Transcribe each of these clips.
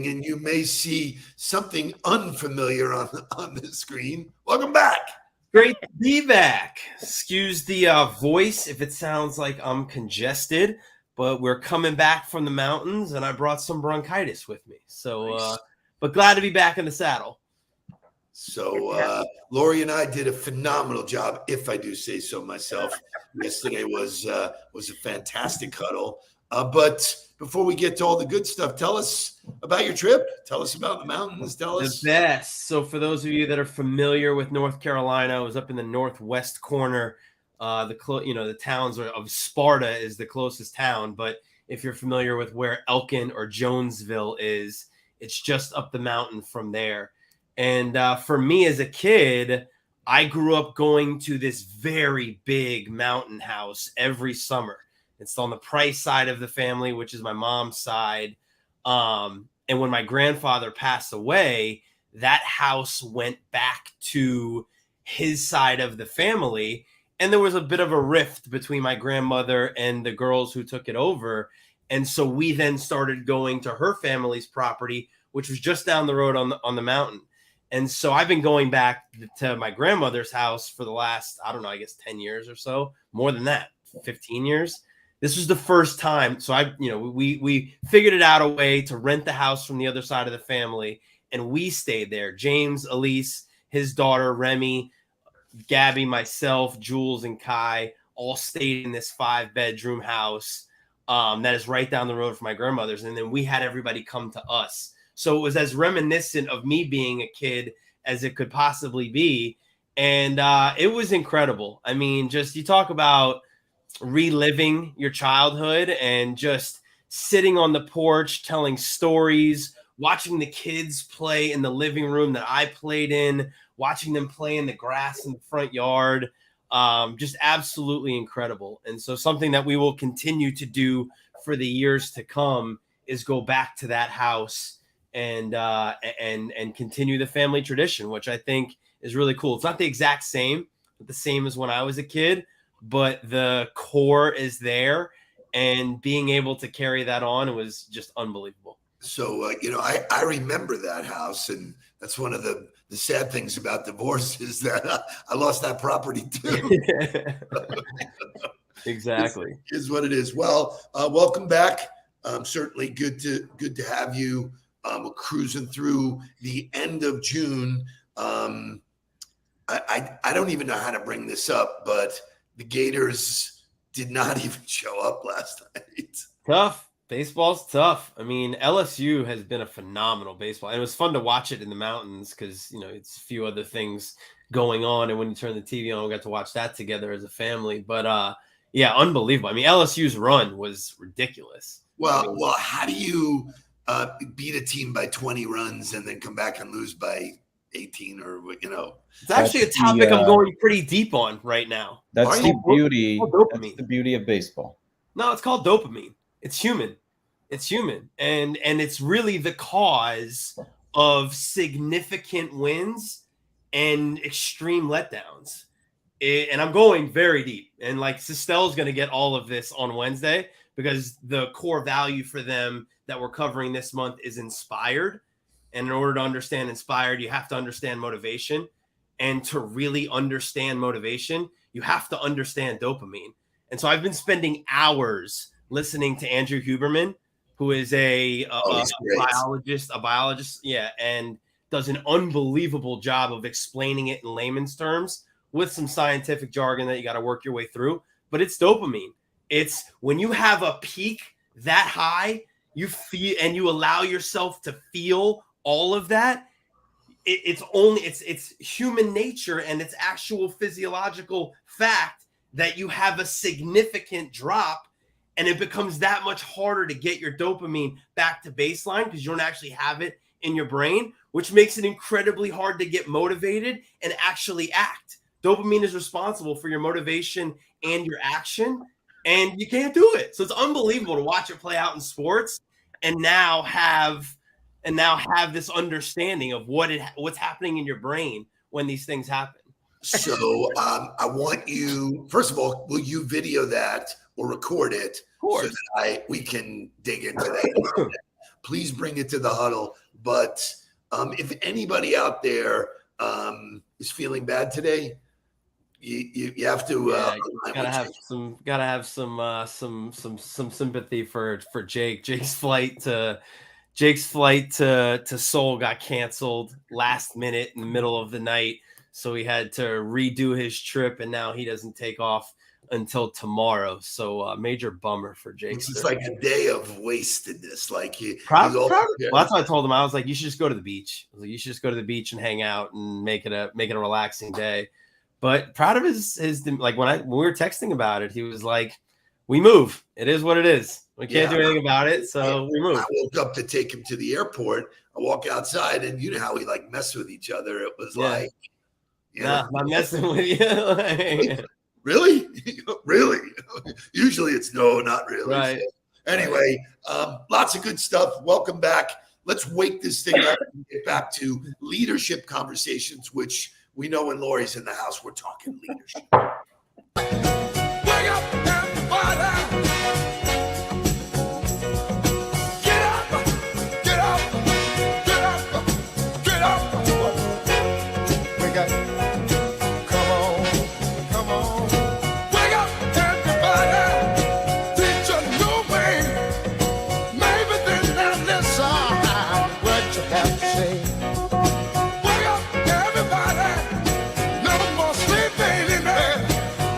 and you may see something unfamiliar on the screen. Welcome back. Great to be back. Excuse the voice if it sounds like I'm congested, but we're coming back from the mountains, and I brought some bronchitis with me. So, Nice. but glad to be back in the saddle. So Lori and I did a phenomenal job, if I do say so myself. Yesterday was a fantastic huddle. But before we get to all the good stuff, tell us about your trip. Tell us about the mountains. Tell us. The best. So for those of you that are familiar with North Carolina, I was up in the northwest corner. The towns of Sparta is the closest town. But if you're familiar with where Elkin or Jonesville is, it's just up the mountain from there. And for me as a kid, I grew up going to this very big mountain house every summer. It's on the Price side of the family, which is my mom's side. And when my grandfather passed away, that house went back to his side of the family. And there was a bit of a rift between my grandmother and the girls who took it over. And so we then started going to her family's property, which was just down the road on the mountain. And so I've been going back to my grandmother's house for the last, 10 years or so, more than that, 15 years. This was the first time. So we figured it out a way to rent the house from the other side of the family. And we stayed there. James, Elise, his daughter, Remy, Gabby, myself, Jules, and Kai all stayed in this 5-bedroom house that is right down the road from my grandmother's. And then we had everybody come to us. So it was as reminiscent of me being a kid as it could possibly be. And it was incredible. I mean, just you talk about reliving your childhood and just sitting on the porch, telling stories, watching the kids play in the living room that I played in, watching them play in the grass in the front yard. Just absolutely incredible. And so something that we will continue to do for the years to come is go back to that house and continue the family tradition, which I think is really cool. It's not the exact same, but the same as when I was a kid, but the core is there, and being able to carry that on, it was just unbelievable. So, I remember that house, and that's one of the sad things about divorce is that I lost that property too. Exactly. Is what it is. Well, welcome back. Certainly good to have you. We're cruising through the end of June. I don't even know how to bring this up, but the Gators did not even show up last night. Tough. Baseball's tough. I mean, LSU has been a phenomenal baseball. And it was fun to watch it in the mountains because, it's a few other things going on. And when you turn the TV on, we got to watch that together as a family. But, yeah, unbelievable. I mean, LSU's run was ridiculous. Well, how do you beat a team by 20 runs and then come back and lose by 18 or, It's actually a topic I'm going pretty deep on right now. That's the beauty. That's the beauty of baseball. No, it's called dopamine. It's human. And it's really the cause of significant wins and extreme letdowns. And I'm going very deep. And like Sistell's going to get all of this on Wednesday because the core value for them that we're covering this month is inspired. And in order to understand inspired, you have to understand motivation. And to really understand motivation, you have to understand dopamine. And so I've been spending hours listening to Andrew Huberman, who is a biologist, and does an unbelievable job of explaining it in layman's terms with some scientific jargon that you got to work your way through. But it's dopamine. It's when you have a peak that high, you feel and you allow yourself to feel all of that. It's human nature and it's actual physiological fact that you have a significant drop. And it becomes that much harder to get your dopamine back to baseline because you don't actually have it in your brain, which makes it incredibly hard to get motivated and actually act. Dopamine is responsible for your motivation and your action, and you can't do it. So it's unbelievable to watch it play out in sports and now have this understanding of what's happening in your brain when these things happen. So I want you, first of all, will you video that or record it so that we can dig into that? please bring it to the huddle. But if anybody out there is feeling bad today, you have to gotta have some sympathy for Jake. Jake's flight to Seoul got canceled last minute in the middle of the night, so he had to redo his trip, and now he doesn't take off until tomorrow. So major bummer for Jake. It's just like a day of wastedness. Like well, that's what I told him. I was like, you should just go to the beach. I was like, you should just go to the beach and hang out and make it a relaxing day. But proud of his like when we were texting about it, he was like, we move. It is what it is. We can't do anything about it, so we move. I woke up to take him to the airport. I walk outside, and you know how we like mess with each other. It was like, I'm messing with you. Really? Really? Usually it's no, not really. Right. So, anyway, lots of good stuff. Welcome back. Let's wake this thing up and get back to leadership conversations, which we know when Lori's in the house, we're talking leadership. Wake up, everybody. Get up, get up, get up, get up. We got, come on. Wake up, everybody. Teach a new way. Maybe then now listen what you have to say. Wake up, everybody. No more sleeping in there.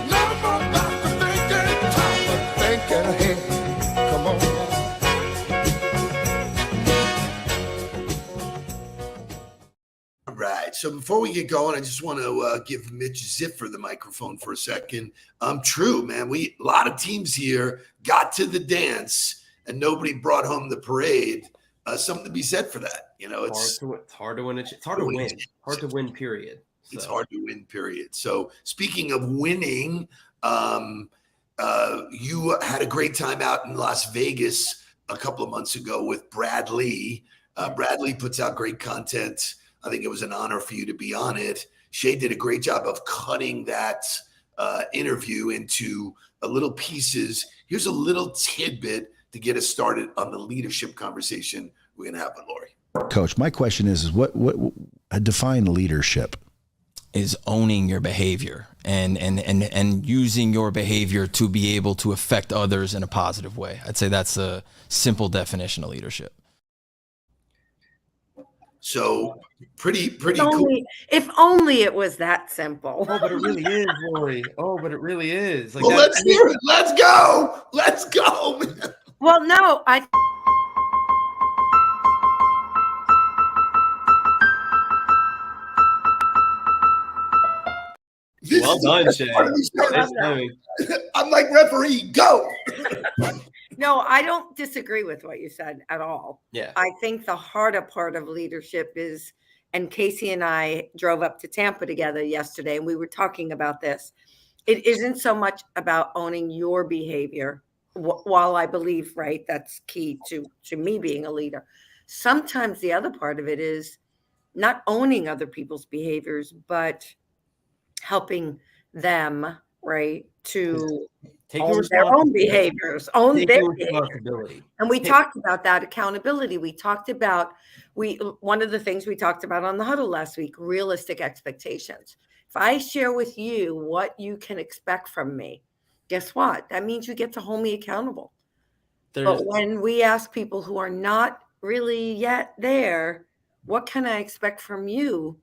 No more about to thinking, time for thinking ahead. Come on. All right. So before we get going, I just want to give Mitch Ziffer the microphone for a second. True, man. A lot of teams here got to the dance and nobody brought home the parade. Something to be said for that. You know, it's hard to win. It's hard to win. Hard to win, period. So. It's hard to win, period. So speaking of winning, you had a great time out in Las Vegas a couple of months ago with Brad Lee. Brad Lee puts out great content. I think it was an honor for you to be on it. Shay did a great job of cutting that interview into little pieces. Here's a little tidbit to get us started on the leadership conversation we're going to have with Lori. Coach, my question is what define leadership? Is owning your behavior and using your behavior to be able to affect others in a positive way. I'd say that's a simple definition of leadership. So pretty cool. If only it was that simple. Oh, but it really is, Lori. Oh, but it really is. Like Well, let's hear it. Let's go. Let's go. Man. Well, no, Well done, Shay. I'm like, referee, go. No, I don't disagree with what you said at all. Yeah. I think the harder part of leadership is, and Casey and I drove up to Tampa together yesterday, and we were talking about this. It isn't so much about owning your behavior, while I believe, right, that's key to me being a leader. Sometimes the other part of it is not owning other people's behaviors, but helping them, right, to own their own behaviors, own their behaviors. And we talked about that accountability. We talked about one of the things we talked about on the huddle last week, realistic expectations. If I share with you what you can expect from me, guess what? That means you get to hold me accountable. But when we ask people who are not really yet there, what can I expect from you?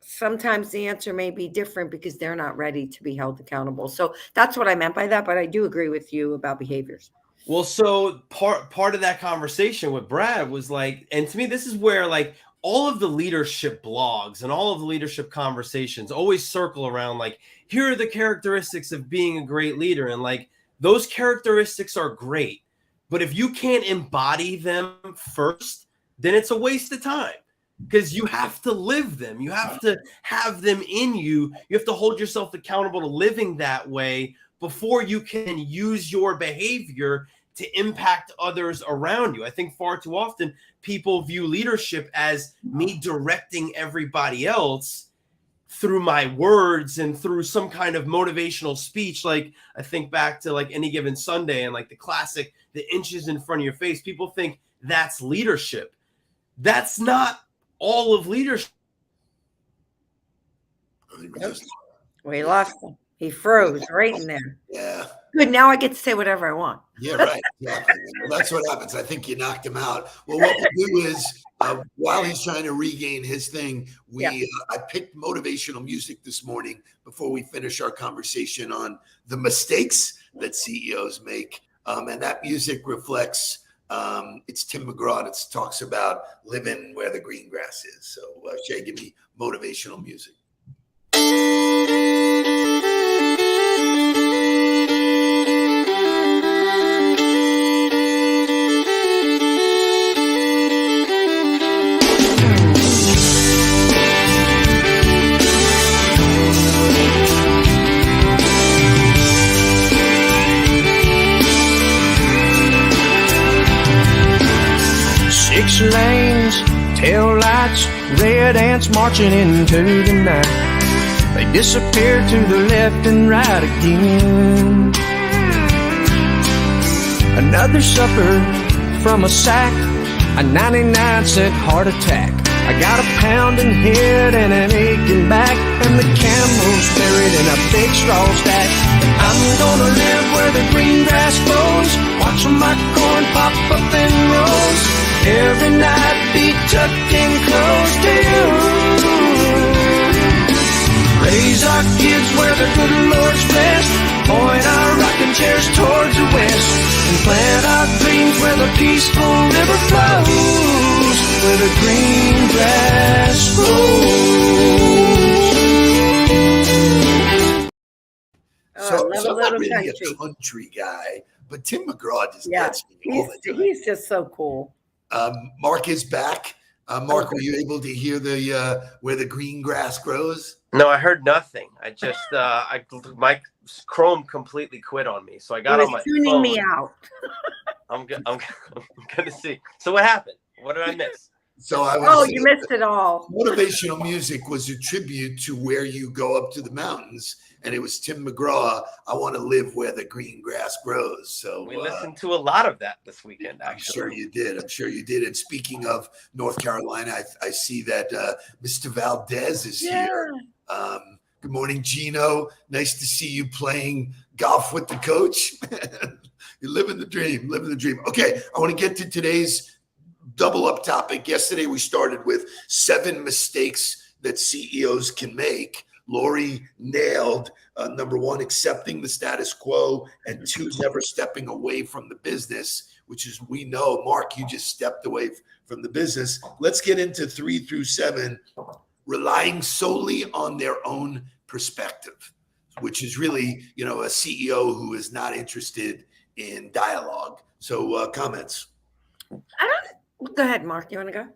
Sometimes the answer may be different because they're not ready to be held accountable. So that's what I meant by that. But I do agree with you about behaviors. Well, so part of that conversation with Brad was like, and to me, this is where like all of the leadership blogs and all of the leadership conversations always circle around like, here are the characteristics of being a great leader. And like, those characteristics are great. But if you can't embody them first, then it's a waste of time. Because you have to live them. You have to have them in you. You have to hold yourself accountable to living that way before you can use your behavior to impact others around you. I think far too often people view leadership as me directing everybody else through my words and through some kind of motivational speech. Like I think back to like Any Given Sunday and like the classic, the inches in front of your face. People think that's leadership. That's not all of leadership. We lost him. He froze right in there. Yeah. Good. Now I get to say whatever I want. Yeah, right. Exactly. Well, that's what happens. I think you knocked him out. Well, what we'll do is while he's trying to regain his thing, I picked motivational music this morning before we finish our conversation on the mistakes that CEOs make. And that music reflects, it's Tim McGraw. It talks about living where the green grass is. So Shay, give me motivational music. 6 lanes, tail lights, red ants marching into the night. They disappear to the left and right again. Another supper from a sack, a 99-cent heart attack. I got a pounding head and an aching back, and the camel's buried in a big straw stack. I'm gonna live where the green grass grows, watching my corn pop up in rows. Every night be tucked in close to you. Raise our kids where the good Lord's blessed, point our rocking chairs towards the west, and plant our dreams where the peaceful river flows, where the green grass grows. So I'm not really a country guy, but Tim McGraw just gets me all the time. He's just so cool. Mark is back. Mark, were you able to hear the where the green grass grows? No, I heard nothing. I just my Chrome completely quit on me, so I got on my tuning phone. me out. I'm gonna see. So what happened? What did I miss? So I was. You missed it all. Motivational music was a tribute to where you go up to the mountains, and it was Tim McGraw. I want to live where the green grass grows. So we listened to a lot of that this weekend. Actually, I'm sure you did. And speaking of North Carolina, I see that Mr. Valdez is here. Good morning, Gino. Nice to see you playing golf with the coach. You're living the dream. Okay, I want to get to today's double up topic. Yesterday we started with 7 mistakes that CEOs can make. Lori nailed number 1, accepting the status quo, and 2, never stepping away from the business, which is, we know, Mark, you just stepped away from the business. Let's get into 3 through 7, relying solely on their own perspective, which is really, a CEO who is not interested in dialogue. So comments. Go ahead, Mark. You want to go?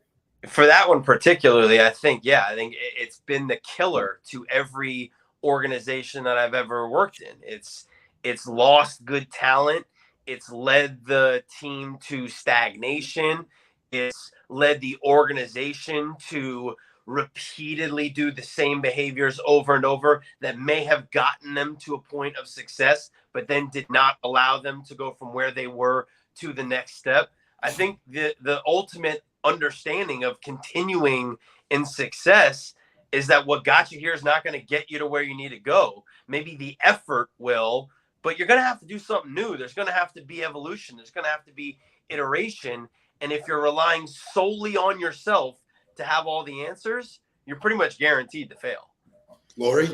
For that one particularly, I think it's been the killer to every organization that I've ever worked in. It's lost good talent. It's led the team to stagnation. It's led the organization to repeatedly do the same behaviors over and over that may have gotten them to a point of success, but then did not allow them to go from where they were to the next step. I think the ultimate understanding of continuing in success is that what got you here is not going to get you to where you need to go. Maybe the effort will, but you're going to have to do something new. There's going to have to be evolution. There's going to have to be iteration. And if you're relying solely on yourself to have all the answers, you're pretty much guaranteed to fail. Lori?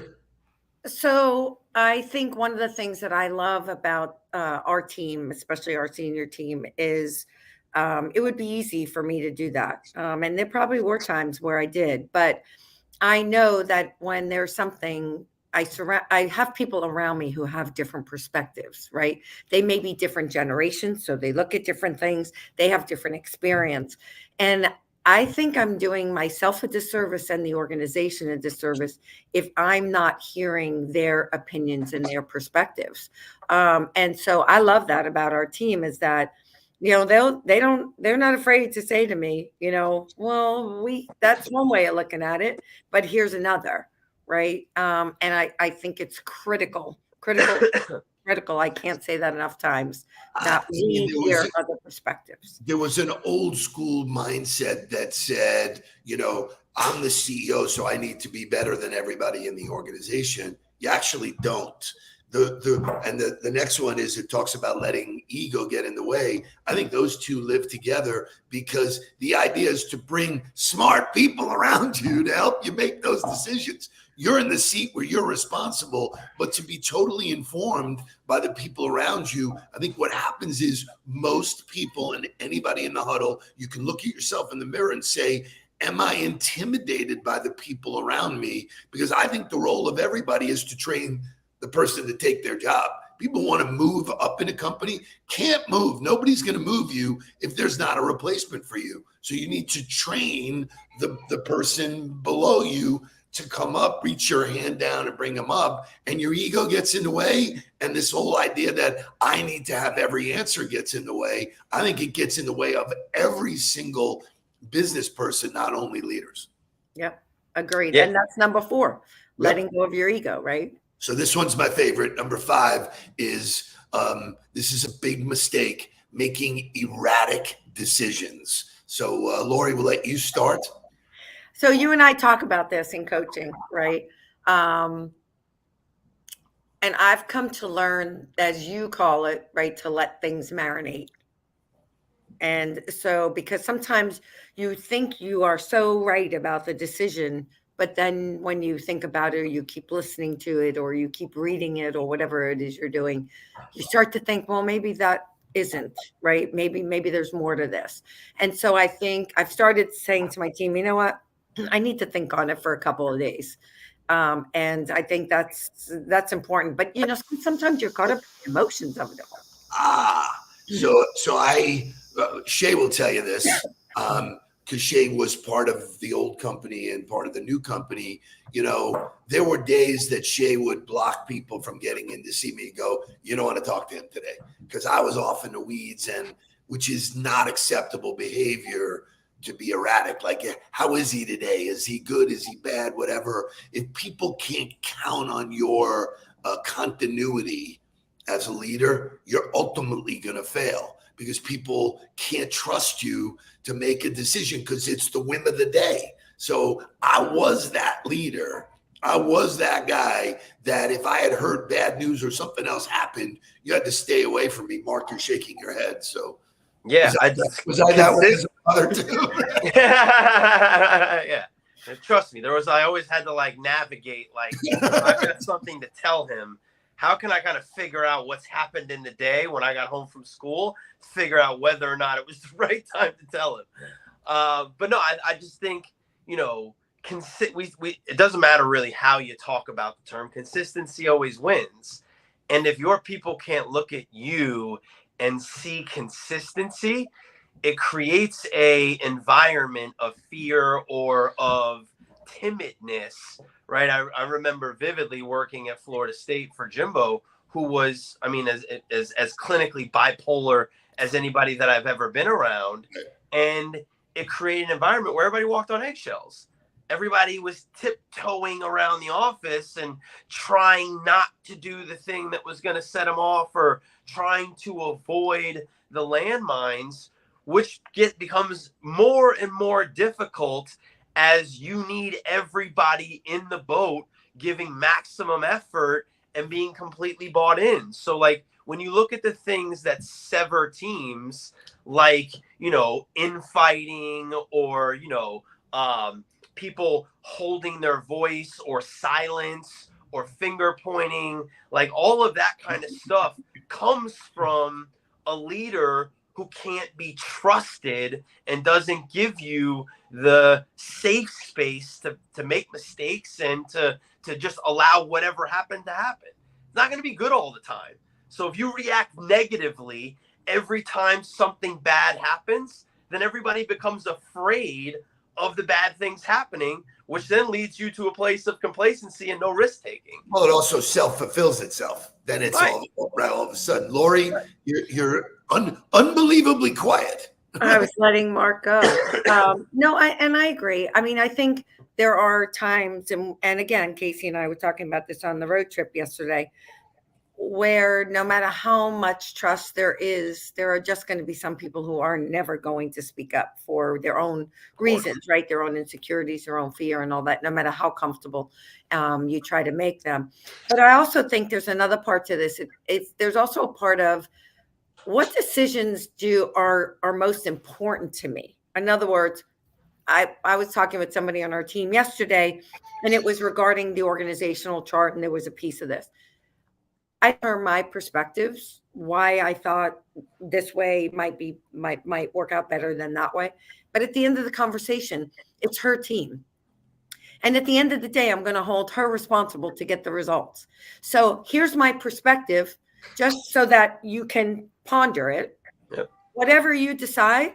So I think one of the things that I love about our team, especially our senior team, is it would be easy for me to do that. And there probably were times where I did, but I know that when there's something, I have people around me who have different perspectives, right? They may be different generations, so they look at different things. They have different experience. And I think I'm doing myself a disservice and the organization a disservice if I'm not hearing their opinions and their perspectives. And so I love that about our team, is that they're not afraid to say to me, well, that's one way of looking at it, but here's another, right? And I think it's critical, critical. I can't say that enough times. That I mean, we hear other perspectives. there was an old school mindset that said, I'm the CEO, so I need to be better than everybody in the organization. You actually don't. The next one is, it talks about letting ego get in the way. I think those two live together, because the idea is to bring smart people around you to help you make those decisions. You're in the seat where you're responsible, but to be totally informed by the people around you. I think what happens is, most people, and anybody in the huddle, you can look at yourself in the mirror and say, am I intimidated by the people around me? Because I think the role of everybody is to train the person to take their job. People want to move up in a company, can't move. Nobody's going to move you if there's not a replacement for you. So you need to train the person below you to come up, reach your hand down and bring them up. And your ego gets in the way. And this whole idea that I need to have every answer gets in the way. I think it gets in the way of every single business person, not only leaders. Yep. Agreed. Yeah. And that's number 4, letting go of your ego, right? So this one's my favorite. Number 5 is, this is a big mistake, making erratic decisions. So Lori, we'll let you start. So you and I talk about this in coaching, right? And I've come to learn, as you call it, right, to let things marinate. And so, because sometimes you think you are so right about the decision, but then when you think about it, or you keep listening to it, or you keep reading it, or whatever it is you're doing, you start to think, well, maybe that isn't right. Maybe there's more to this. And so I think I've started saying to my team, you know what? I need to think on it for a couple of days. And I think that's important. But, sometimes you're caught up in emotions of it all. So Shay will tell you this, because Shay was part of the old company and part of the new company. There were days that Shay would block people from getting in to see me, go, you don't want to talk to him today, because I was off in the weeds, and which is not acceptable behavior, to be erratic. Like, how is he today? Is he good? Is he bad? Whatever. If people can't count on your continuity as a leader, you're ultimately going to fail, because people can't trust you to make a decision, because it's the whim of the day. So I was that leader. I was that guy that if I had heard bad news or something else happened, you had to stay away from me. Mark, you're shaking your head. So Yeah, was I that way as a father too? Yeah. And trust me, I always had to navigate, if I've got something to tell him, how can I kind of figure out what's happened in the day when I got home from school, figure out whether or not it was the right time to tell him. But no, I just think, it doesn't matter really how you talk about the term. Consistency always wins. And if your people can't look at you and see consistency, it creates a environment of fear or of timidness, right? I remember vividly working at Florida State for Jimbo, who was, as clinically bipolar as anybody that I've ever been around. And it created an environment where everybody walked on eggshells. Everybody was tiptoeing around the office and trying not to do the thing that was going to set them off, or trying to avoid the landmines, which becomes more and more difficult as you need everybody in the boat giving maximum effort and being completely bought in. So when you look at the things that sever teams, infighting, or, people holding their voice or silence or finger pointing, all of that kind of stuff comes from a leader who can't be trusted and doesn't give you the safe space to make mistakes and to just allow whatever happened to happen. It's not going to be good all the time. So if you react negatively every time something bad happens, then everybody becomes afraid of the bad things happening, which then leads you to a place of complacency and no risk taking. Well, it also self-fulfills itself. Then it's right. all of a sudden. Lori, you're unbelievably quiet. I was letting Mark go. No, I agree. I think there are times, and again, Casey and I were talking about this on the road trip yesterday, where no matter how much trust there is, there are just going to be some people who are never going to speak up for their own reasons, right? Their own insecurities, their own fear and all that, no matter how comfortable you try to make them. But I also think there's another part to this. There's also a part of what decisions are most important to me. In other words, I was talking with somebody on our team yesterday, and it was regarding the organizational chart, and there was a piece of this. I heard my perspectives, why I thought this way might work out better than that way. But at the end of the conversation, it's her team. And at the end of the day, I'm going to hold her responsible to get the results. So here's my perspective, just so that you can ponder it. Yep. Whatever you decide,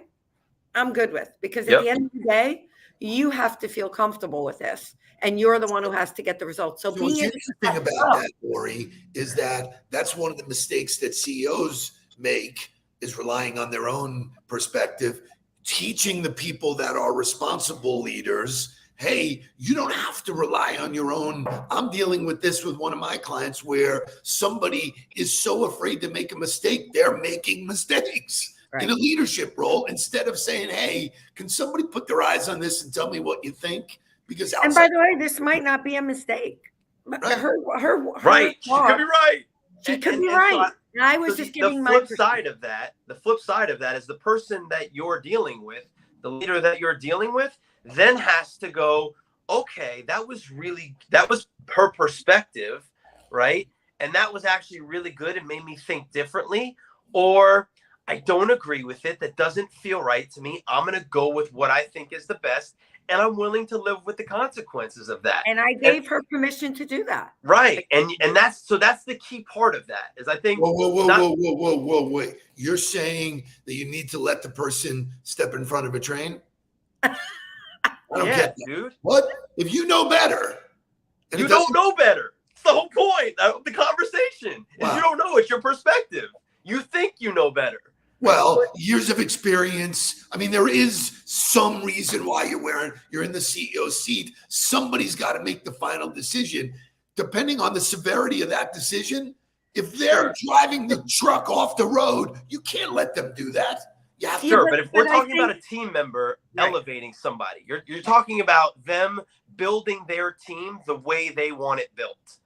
I'm good with, because at the end of the day, you have to feel comfortable with this, and you're the one who has to get the results. So what's interesting about that, Lori, is that that's one of the mistakes that CEOs make, is relying on their own perspective, teaching the people that are responsible leaders, hey, you don't have to rely on your own. I'm dealing with this with one of my clients where somebody is so afraid to make a mistake, they're making mistakes. Right. In a leadership role, instead of saying, hey, can somebody put their eyes on this and tell me what you think? Because and by the way, this might not be a mistake. Right. Her right. She could be right. She could be right. And I was just giving my flip side of that. The flip side of that is the person that you're dealing with, the leader that you're dealing with, then has to go, okay, that was her perspective, right? And that was actually really good and made me think differently. Or I don't agree with it. That doesn't feel right to me. I'm going to go with what I think is the best, and I'm willing to live with the consequences of that. And I gave her permission to do that. Right. And that's the key part of that, is I think. Whoa, wait. You're saying that you need to let the person step in front of a train? I don't get that. Dude. What? If you know better. You don't know better. It's the whole point of the conversation. Wow. Is you don't know. It's your perspective. You think you know better. Well, years of experience. I mean, there is some reason why you're in the CEO seat. Somebody's got to make the final decision. Depending on the severity of that decision, if they're driving the truck off the road, you can't let them do that. But if we're talking about a team member elevating somebody, you're talking about them building their team the way they want it built.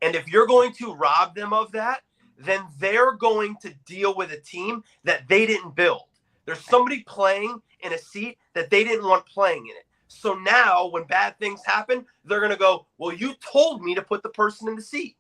And if you're going to rob them of that, then they're going to deal with a team that they didn't build. There's somebody playing in a seat that they didn't want playing in it. So now when bad things happen, they're going to go, well, you told me to put the person in the seat.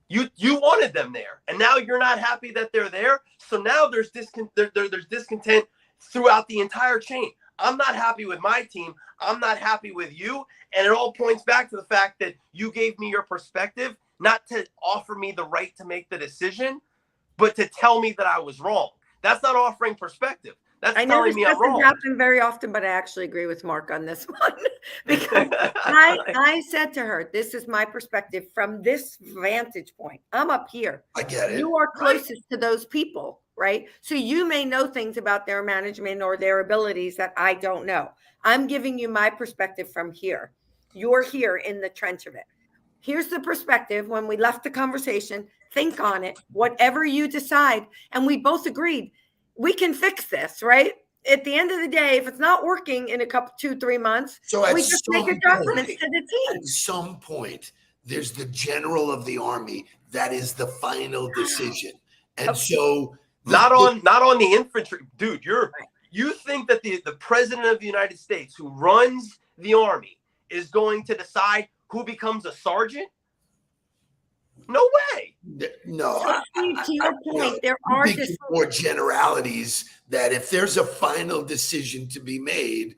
You wanted them there. And now you're not happy that they're there. So now there's discontent throughout the entire chain. I'm not happy with my team. I'm not happy with you. And it all points back to the fact that you gave me your perspective, not to offer me the right to make the decision, but to tell me that I was wrong. That's not offering perspective. That's telling me I'm wrong. It doesn't happen very often, but I actually agree with Mark on this one. Because I said to her, this is my perspective from this vantage point. I'm up here. I get it. You are closest to those people, right? So you may know things about their management or their abilities that I don't know. I'm giving you my perspective from here. You're here in the trench of it. Here's the perspective. When we left the conversation, think on it, whatever you decide. And we both agreed we can fix this, right? At the end of the day, if it's not working in a couple, 2-3 months, we just make adjustments to the team. At some point, there's the general of the army. That is the final decision. And so not on the infantry, dude, you think that the president of the United States, who runs the army, is going to decide who becomes a sergeant? No way. No. To your point, there are just more generalities that if there's a final decision to be made,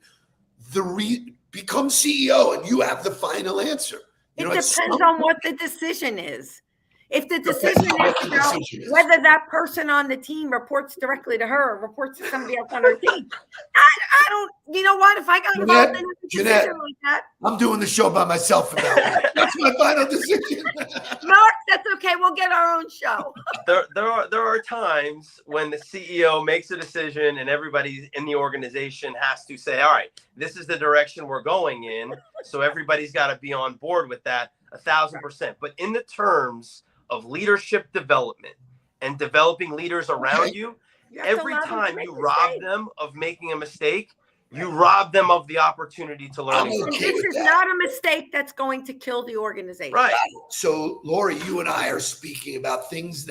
become CEO and you have the final answer. It depends on what the decision is. If the decision is about whether that person on the team reports directly to her or reports to somebody else on her team, I don't, you know what? If I got involved in a decision like that, I'm doing the show by myself for that one. That's my final decision. Mark, that's okay. We'll get our own show. There are times when the CEO makes a decision and everybody in the organization has to say, all right, this is the direction we're going in. So everybody's got to be on board with that 1,000%. But in the terms of leadership development and developing leaders around you, every time you rob them of making a mistake, you rob them of the opportunity to learn. This is not a mistake that's going to kill the organization. Right. So, Lori, you and I are speaking about things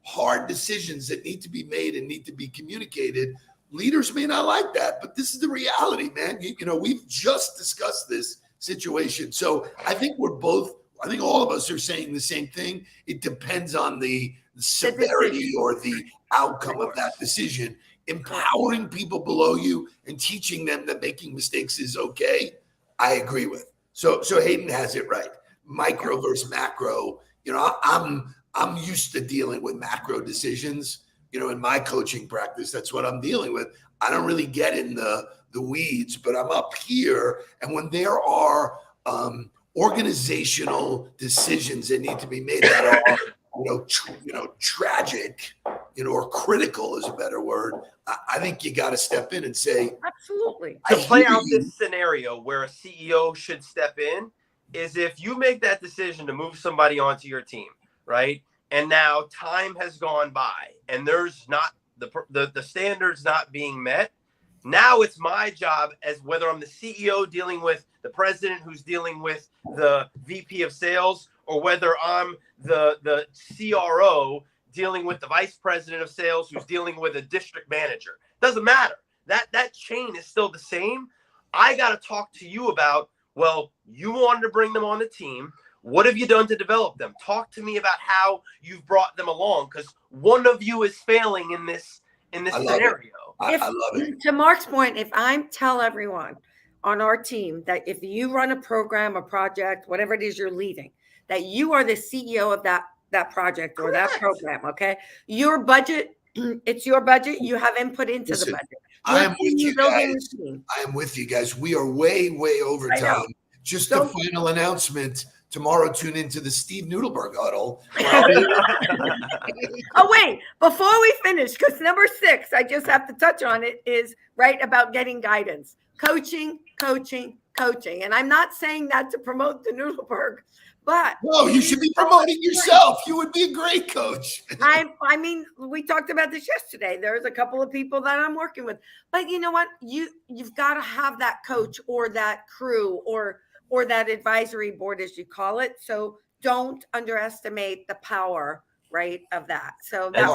hard decisions that need to be made and need to be communicated. Leaders may not like that, but this is the reality, man. You know, we've just discussed this situation. So I think all of us are saying the same thing. It depends on the severity or the outcome of that decision. Empowering people below you and teaching them that making mistakes is okay, I agree with. So Hayden has it right. Micro versus macro. You know, I'm used to dealing with macro decisions. You know, in my coaching practice, that's what I'm dealing with. I don't really get in the weeds, but I'm up here. And when there are organizational decisions that need to be made that are, tragic, or critical is a better word, I think you got to step in and say, absolutely. To play out this scenario where a CEO should step in is if you make that decision to move somebody onto your team, right? And now time has gone by and there's not the standards not being met. Now it's my job, as whether I'm the CEO dealing with the president who's dealing with the VP of sales, or whether I'm the CRO dealing with the vice president of sales who's dealing with a district manager. Doesn't matter. That chain is still the same. I got to talk to you about, well, you wanted to bring them on the team. What have you done to develop them? Talk to me about how you've brought them along, because one of you is failing in this scenario. I love it. To Mark's point, if I tell everyone on our team that if you run a program, a project, whatever it is you're leading, that you are the CEO of that project or that program, okay? Your budget, it's your budget. You have input into the budget. I am with you guys. I am with you guys. We are way over time. Just a final announcement. Tomorrow, tune into the Steve Nudelberg Huddle. Oh, wait, before we finish, because number 6, I just have to touch on it, is right about getting guidance. Coaching. And I'm not saying that to promote the Nudelberg, but no, you should be promoting yourself. You would be a great coach. I mean, we talked about this yesterday. There's a couple of people that I'm working with, but you know what? You've got to have that coach or that crew or that advisory board, as you call it. So don't underestimate the power, right, of that. So that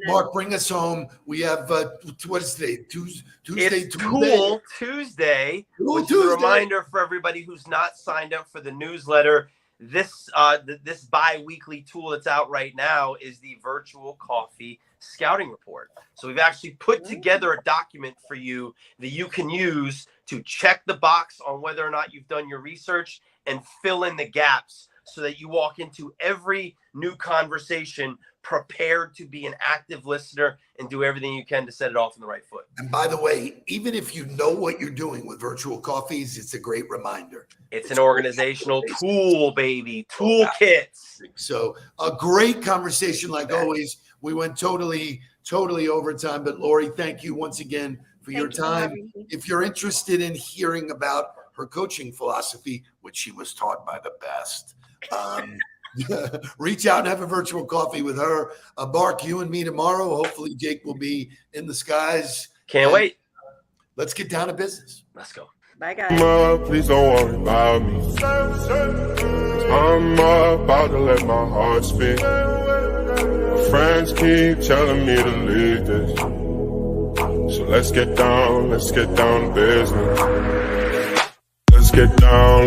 Mark, bring us home. We have what is today? Tuesday. It's Tool Tuesday. Which is a reminder for everybody who's not signed up for the newsletter. This bi-weekly tool that's out right now is the virtual coffee scouting report. So we've actually put together a document for you that you can use to check the box on whether or not you've done your research and fill in the gaps so that you walk into every new conversation prepared to be an active listener and do everything you can to set it off on the right foot. And by the way, even if you know what you're doing with virtual coffees, it's a great reminder. It's an organizational tool, baby. Toolkits. So a great conversation like always. We went totally over time, but Lori, thank you once again for your time. If you're interested in hearing about her coaching philosophy, which she was taught by the best, reach out and have a virtual coffee with her. Mark, you and me tomorrow. Hopefully Jake will be in the skies. Can't wait. Let's get down to business. Let's go. Bye, guys. Please don't worry about me. I'm about to let my heart speak. My friends keep telling me to leave this. So let's get down to business. Let's get down.